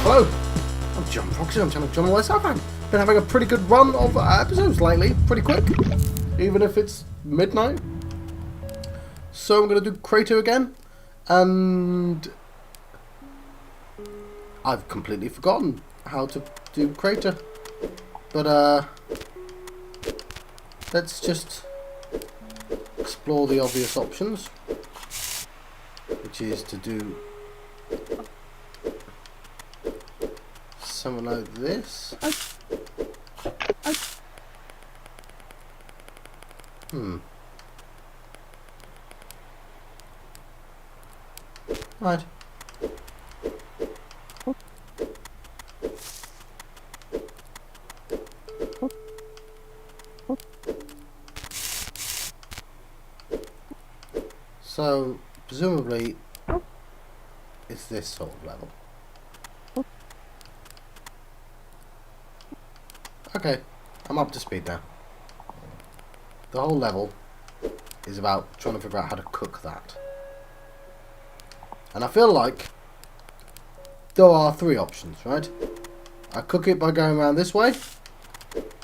Hello, I'm John Foxy, I'm channel John West. I've been having a pretty good run of episodes lately, pretty quick, even if it's midnight. So I'm going to do Crater again, and I've completely forgotten how to do Crater. But let's just explore the obvious options, which is to do something like this. Right. So, presumably, it's this sort of level. Okay, I'm up to speed now. The whole level is about trying to figure out how to cook that. And I feel like there are three options, right? I cook it by going around this way.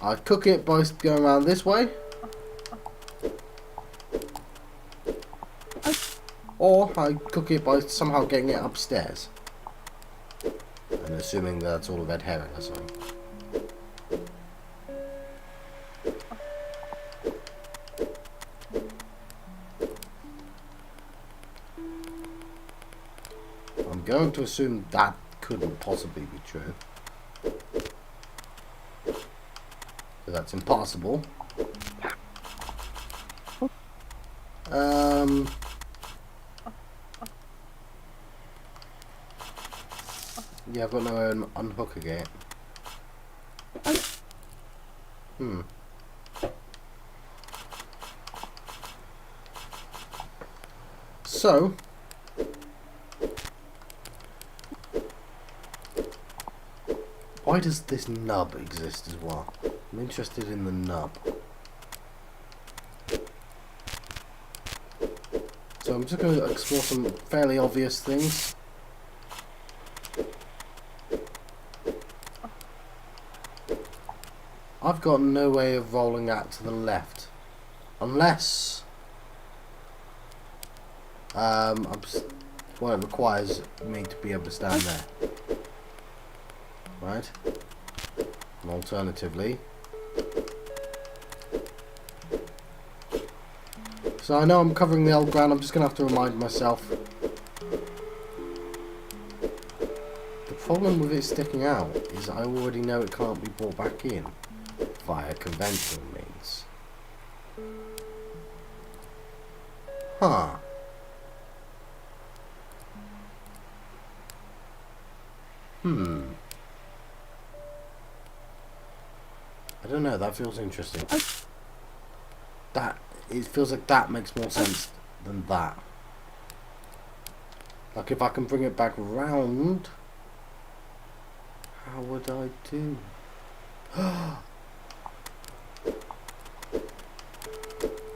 I cook it by going around this way. Or I cook it by somehow getting it upstairs. And assuming that's all a red herring or something. I'm going to assume that couldn't possibly be true. So that's impossible. Yeah, I've got no way of unhooking it. So, why does this nub exist as well? I'm interested in the nub. So I'm just going to explore some fairly obvious things. I've got no way of rolling that to the left. Unless well, it requires me to be able to stand there. Right? And alternatively, so I know I'm covering the old ground, I'm just going to have to remind myself. The problem with it sticking out is I already know it can't be brought back in via conventional means. Huh. I don't know, that feels interesting. It feels like that makes more sense than that. Like if I can bring it back round, how would I do? I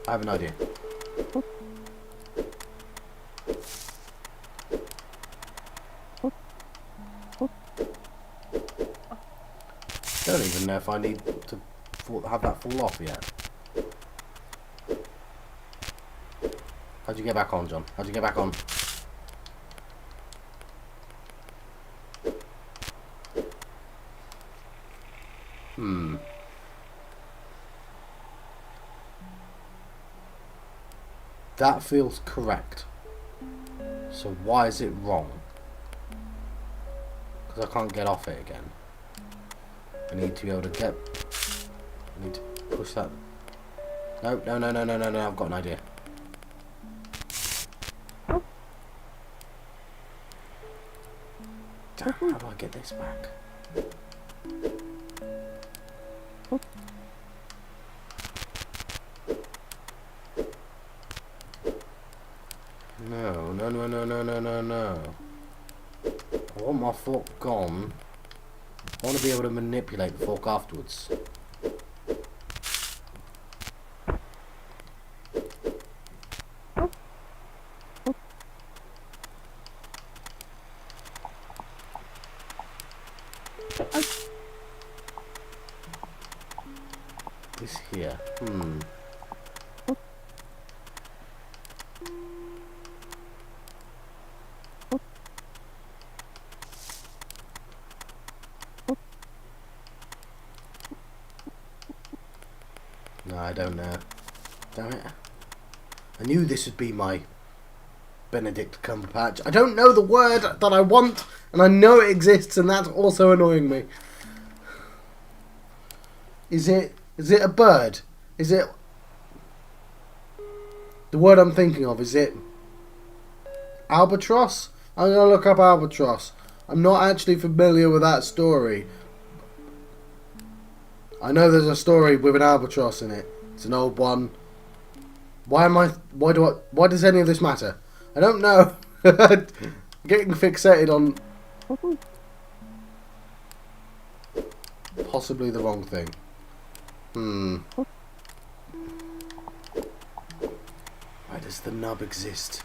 have an idea. I don't even know if I need to have that fall off yet. How'd you get back on, John? How'd you get back on? That feels correct. So why is it wrong? Because I can't get off it again. I need to be able to get... I need to push that... No, I've got an idea. Damn, how do I get this back? No. I want my fork gone. I want to be able to manipulate the fork afterwards. don't know. Damn it. I knew this would be my Benedict Cumberbatch. I don't know the word that I want, and I know it exists, and that's also annoying me. Is it a bird? Is it... The word I'm thinking of, is it... Albatross? I'm going to look up albatross. I'm not actually familiar with that story. I know there's a story with an albatross in it. It's an old one. Why does any of this matter? I don't know. Getting fixated on possibly the wrong thing. Why does the nub exist?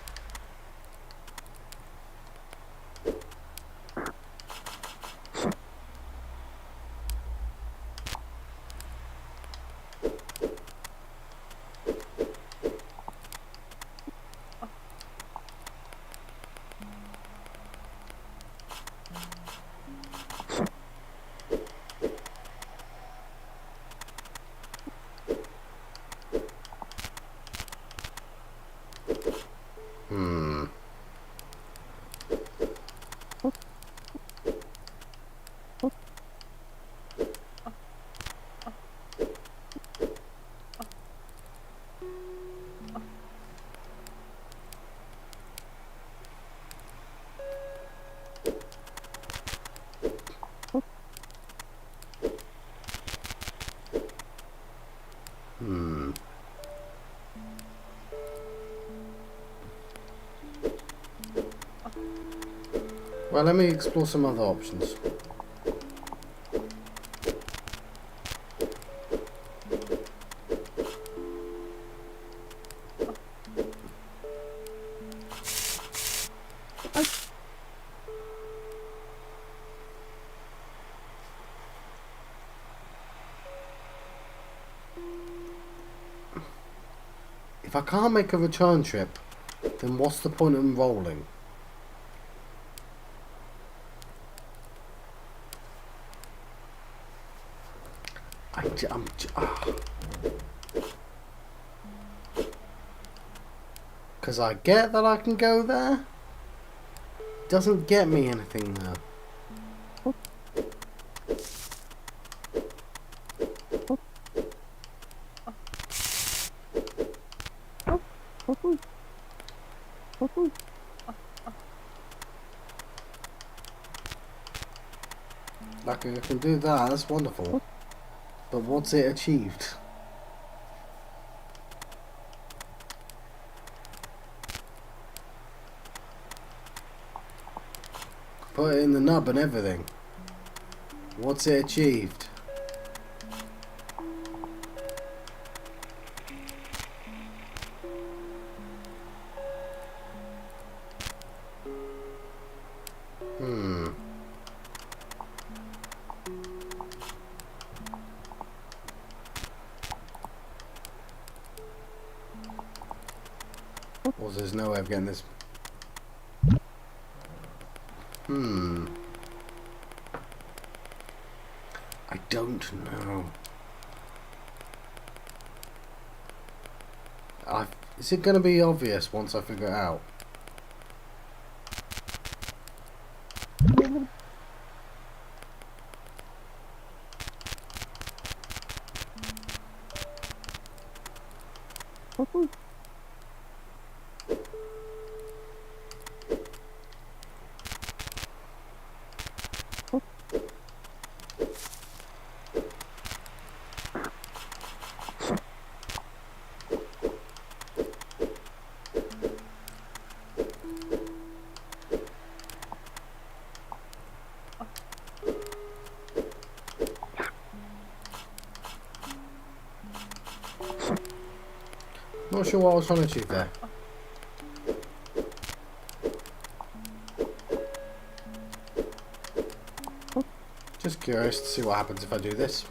Well, let me explore some other options. If I can't make a return trip, then what's the point of rolling? Because I get that I can go there. Doesn't get me anything though. Like I can do that, that's wonderful. But what's it achieved? Put it in the nub and everything. What's it achieved? Well, there's no way of getting this. I don't know. Is it going to be obvious once I figure it out? Not sure what I was trying to achieve there. Just curious to see what happens if I do this.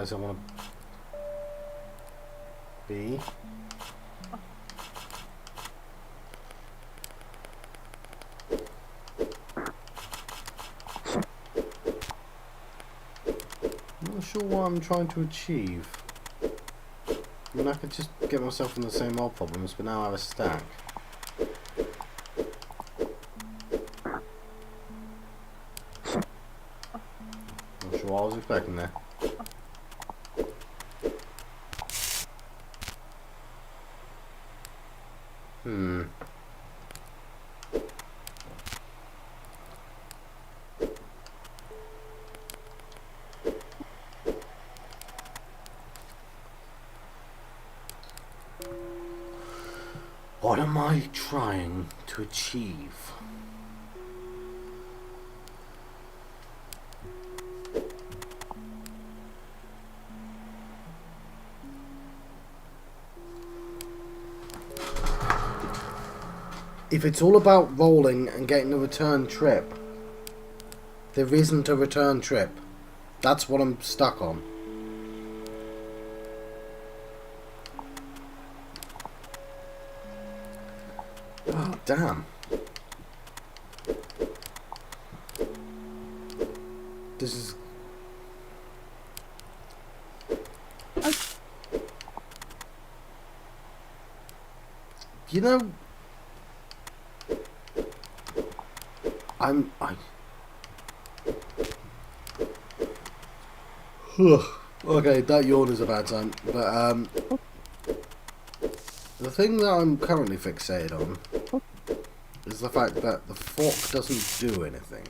realise I want to be. I'm not sure what I'm trying to achieve. I mean, I could just get myself in the same old problems, but now I have a stack. Not sure what I was expecting there. What am I trying to achieve? If it's all about rolling and getting a return trip, there isn't a return trip. That's what I'm stuck on. Oh, damn. This is... You know... Okay, that yawn is a bad sign, but the thing that I'm currently fixated on is the fact that the fork doesn't do anything.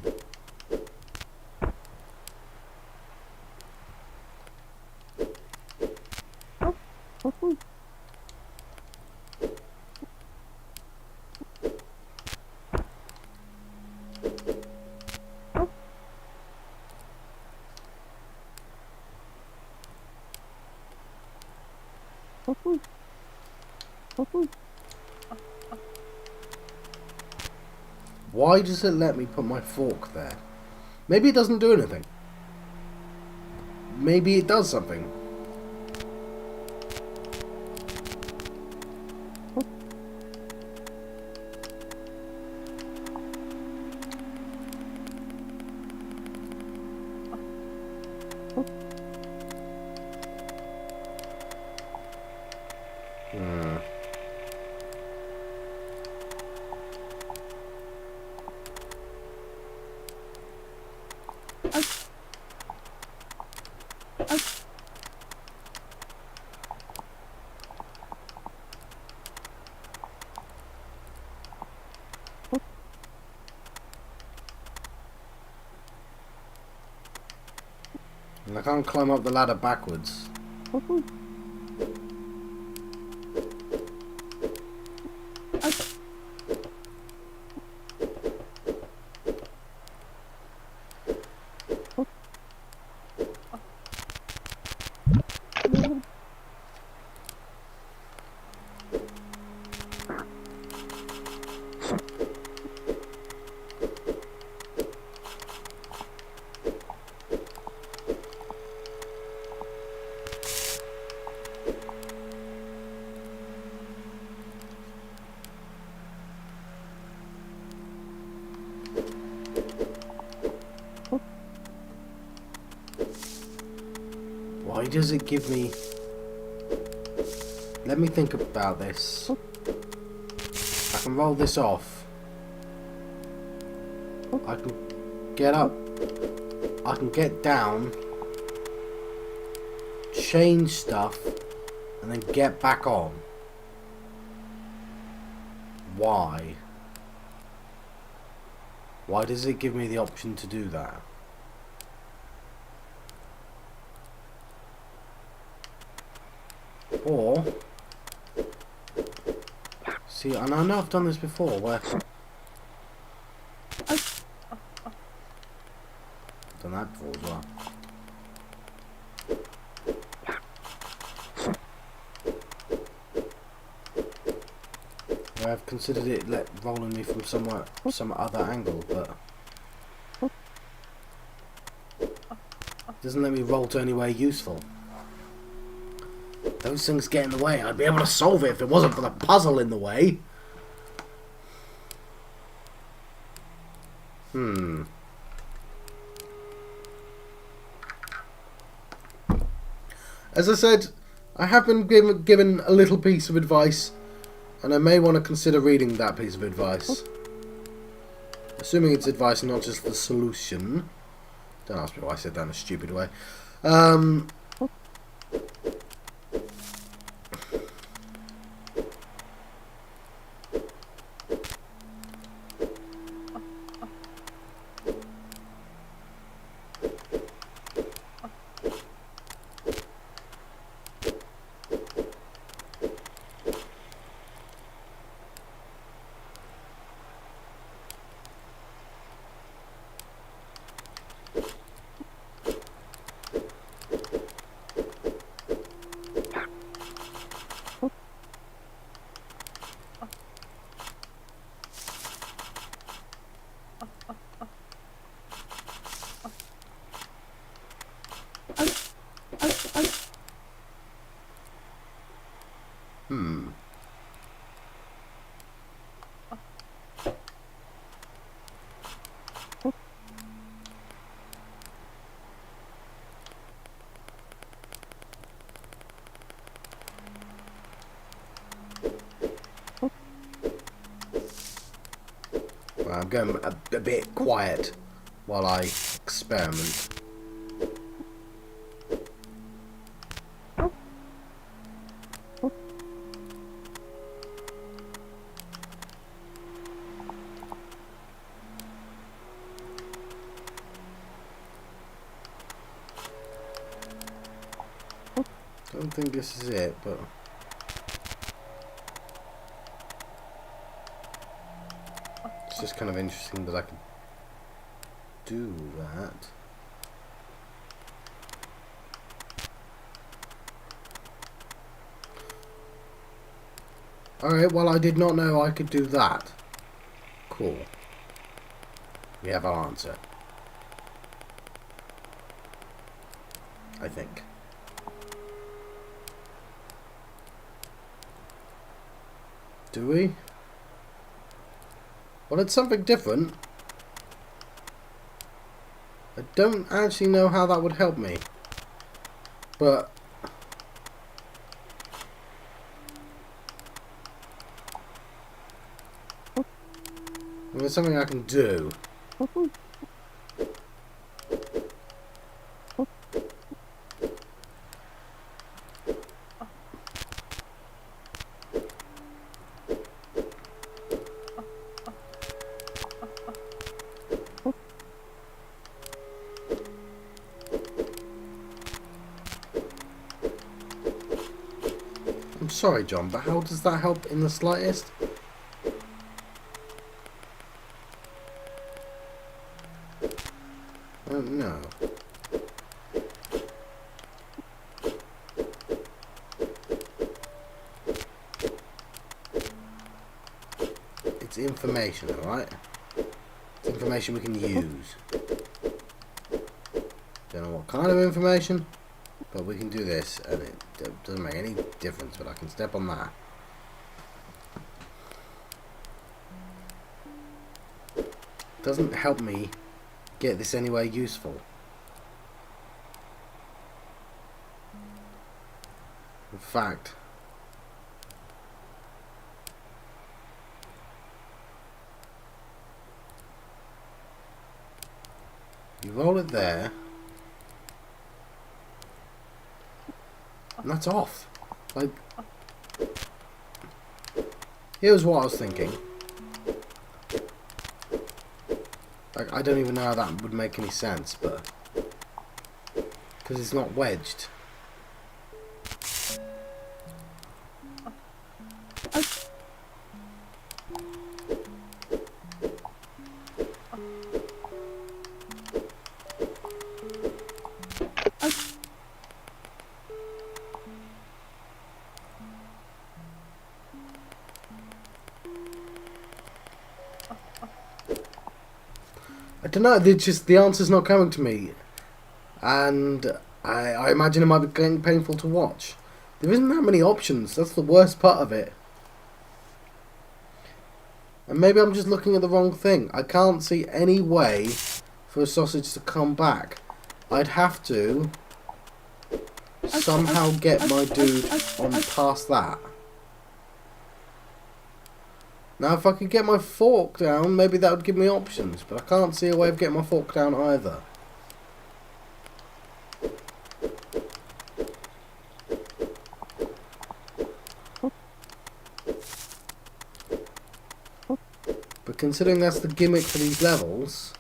Why does it let me put my fork there? Maybe it doesn't do anything. Maybe it does something. And I can't climb up the ladder backwards. Why does it give me... Let me think about this. I can roll this off. I can get up. I can get down. Change stuff. And then get back on. Why? Why does it give me the option to do that? Or, see, and I know I've done this before, where I've done that before as well. Where I've considered it rolling me from some other angle, but it doesn't let me roll to anywhere useful. Those things get in the way. I'd be able to solve it if it wasn't for the puzzle in the way. As I said, I have been given a little piece of advice, and I may want to consider reading that piece of advice. Assuming it's advice, not just the solution. Don't ask me why I said that in a stupid way. Well, I'm going a bit quiet while I experiment. Don't think this is it, but it's just kind of interesting that I can do that. Alright, well, I did not know I could do that. Cool. We have our answer. I think. Do we? Well, it's something different. I don't actually know how that would help me. But it's something I can do. I'm sorry, John, but how does that help in the slightest? No. It's information, alright? It's information we can use. Don't know what kind of information, but we can do this, and it doesn't make any difference, but I can step on that. Doesn't help me get this anywhere useful. In fact, you roll it there, and that's off. Like, here's what I was thinking. Like, I don't even know how that would make any sense, but because it's not wedged. I don't know, the answer's not coming to me, and I imagine it might be getting painful to watch. There isn't that many options. That's the worst part of it. And maybe I'm just looking at the wrong thing. I can't see any way for a sausage to come back. I'd have to somehow get my dude on past that. Now if I could get my fork down, maybe that would give me options. But I can't see a way of getting my fork down either. But considering that's the gimmick for these levels...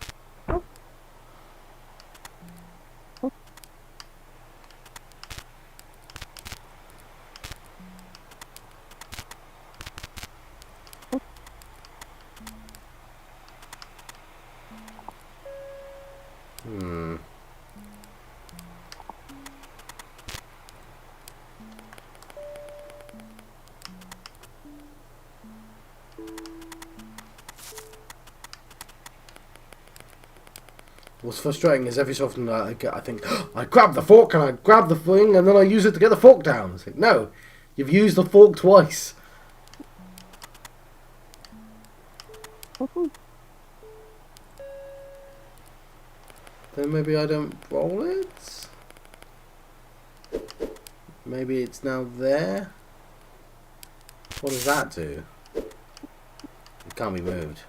What's frustrating is every so often I think, I grab the fork and I grab the thing and then I use it to get the fork down. It's like, no, you've used the fork twice. Then maybe I don't roll it? Maybe it's now there? What does that do? It can't be moved.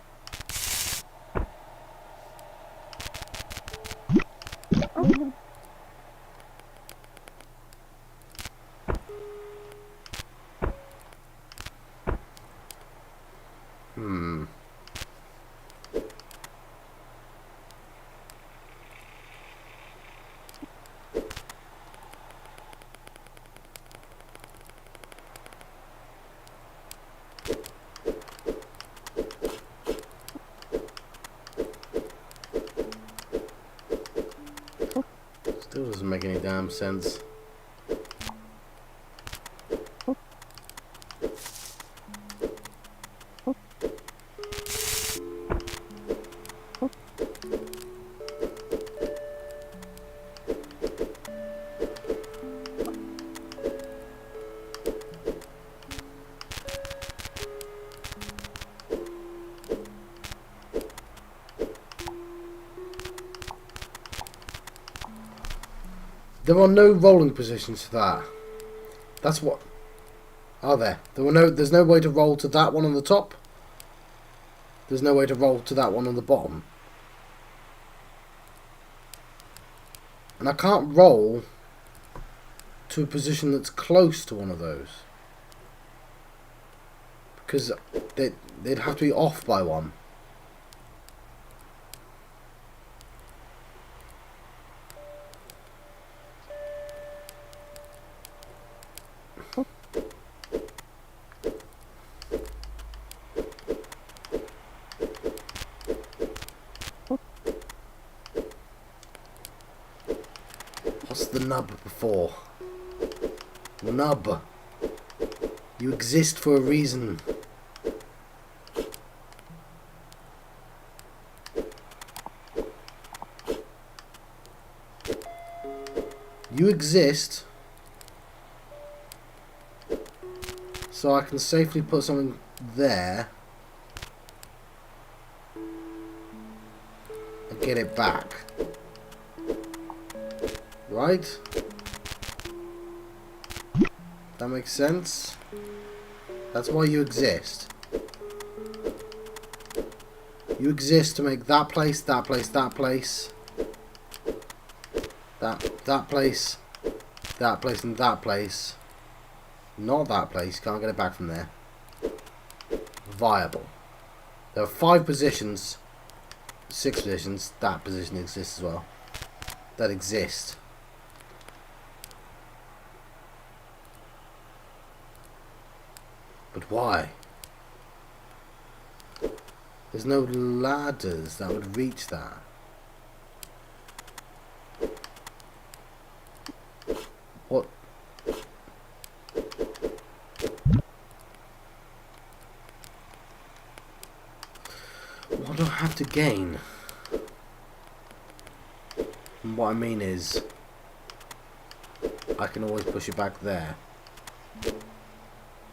Still doesn't make any damn sense. There are no rolling positions for that. That's what... Are there? There's no way to roll to that one on the top. There's no way to roll to that one on the bottom. And I can't roll to a position that's close to one of those. Because they'd have to be off by one. What's the nub before? Nub. You exist for a reason. You exist so I can safely put something there and get it back. Right? That makes sense? That's why you exist. You exist to make that place, that place, that place, that place, that place, and that place. Not that place, can't get it back from there. Viable. There are 5 positions, 6 positions, that position exists as well, that exist. But why? There's no ladders that would reach that. What? What do I have to gain? And what I mean is, I can always push it back there.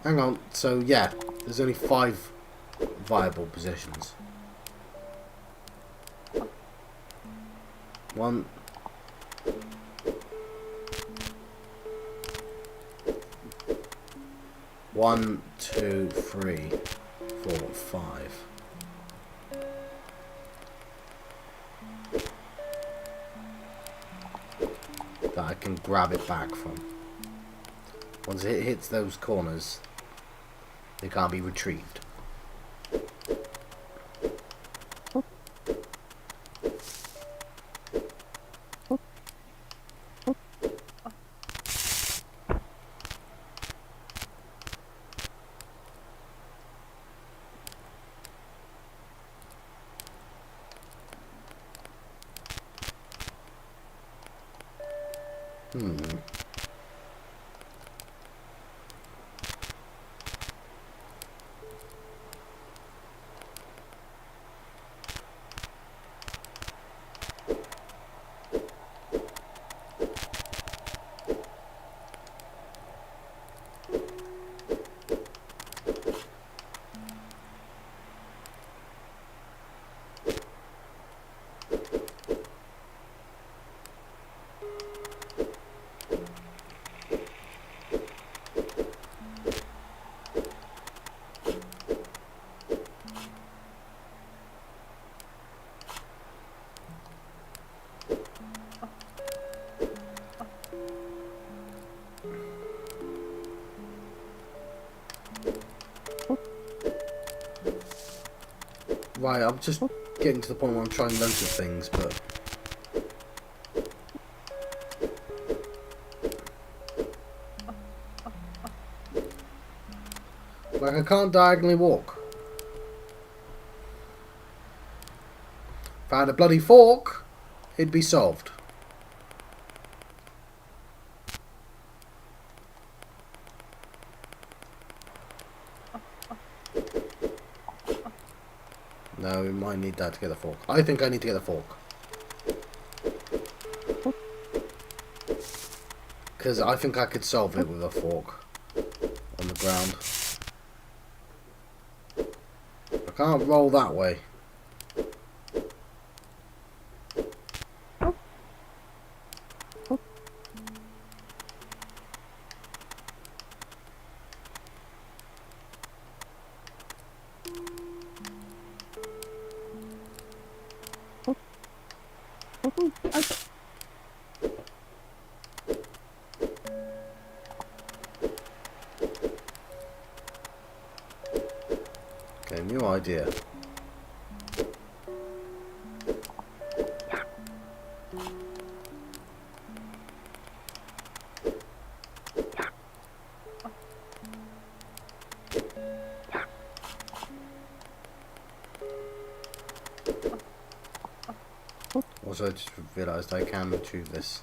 Hang on, so yeah, there's only 5 viable positions. 1, 1, 2, 3, 4, 5. That I can grab it back from. Once it hits those corners, they can't be retrieved. Right, I'm just getting to the point where I'm trying loads of things, but... like, I can't diagonally walk. If I had a bloody fork, it'd be solved. No, we might need that to get the fork. I think I need to get the fork. Because I think I could solve it with a fork on the ground. I can't roll that way. Okay, new idea. Also, I just realised I can retrieve this.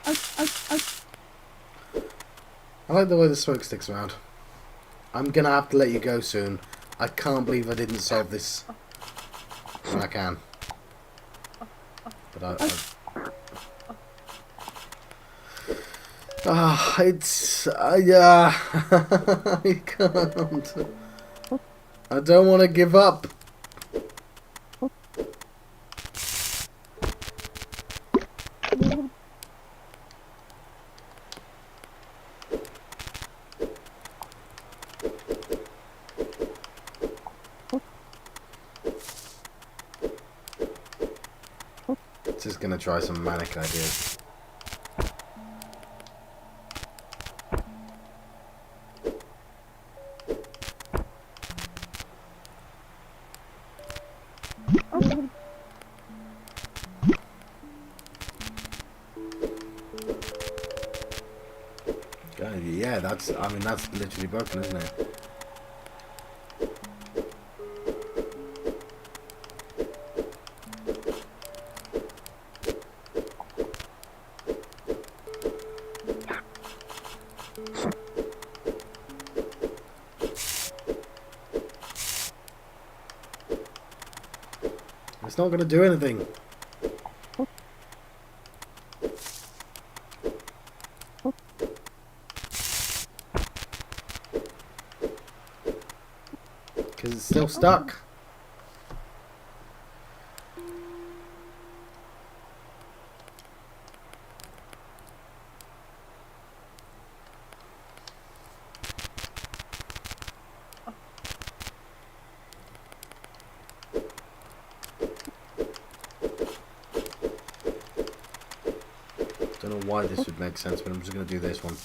I like the way the smoke sticks around. I'm gonna have to let you go soon. I can't believe I didn't solve this when I can. But it's yeah. I can't. I don't want to give up. Just gonna try some manic ideas. Yeah, that's literally broken, isn't it? It's not gonna do anything. Because it's still stuck. Don't know why this would make sense, but I'm just going to do this one.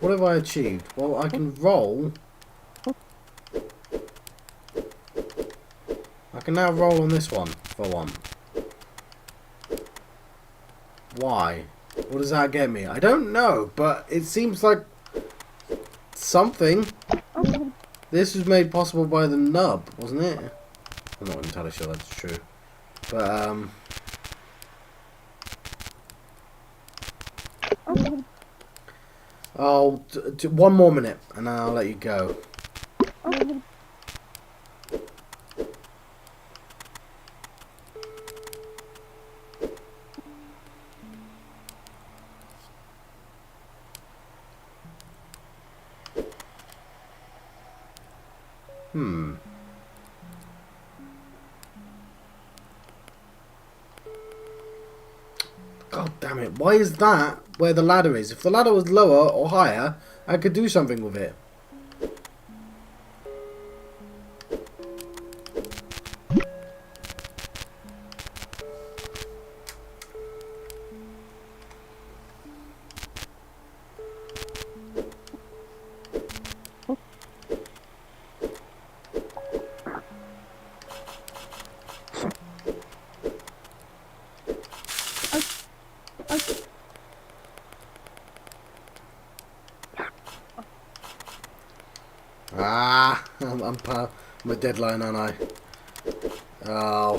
What have I achieved? Well, I can roll. I can now roll on this one, for one. Why? What does that get me? I don't know, but it seems like something. This was made possible by the nub, wasn't it? I'm not entirely sure that's true. But, oh, one more minute, and then I'll let you go. God damn it, why is that where the ladder is? If the ladder was lower or higher, I could do something with it. Ah, I'm a deadline, aren't I? Oh.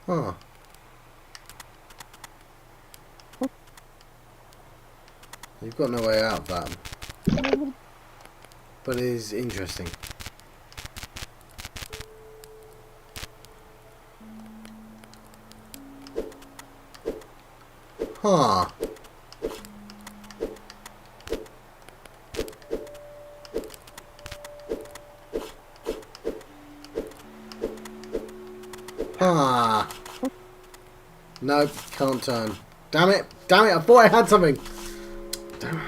Huh. You've got no way out of that. But it is interesting. Huh. No, can't turn. Damn it! Damn it! I thought I had something! Damn.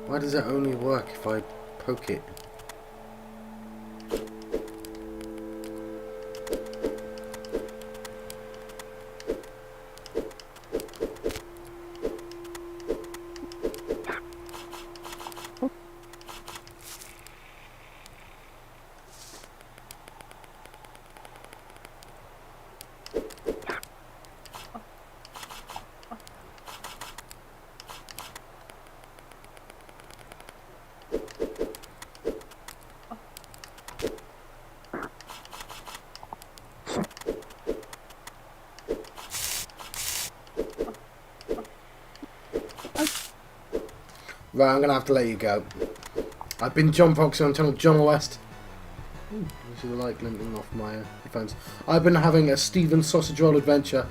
Why does it only work if I poke it? Right, I'm going to have to let you go. I've been John Foxy on channel John West. Ooh, I see the light glinting off my headphones. I've been having a Steven sausage roll adventure.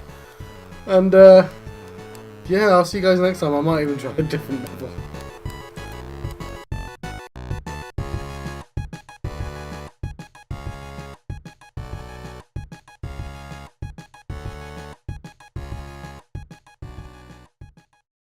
And, yeah, I'll see you guys next time. I might even try a different level.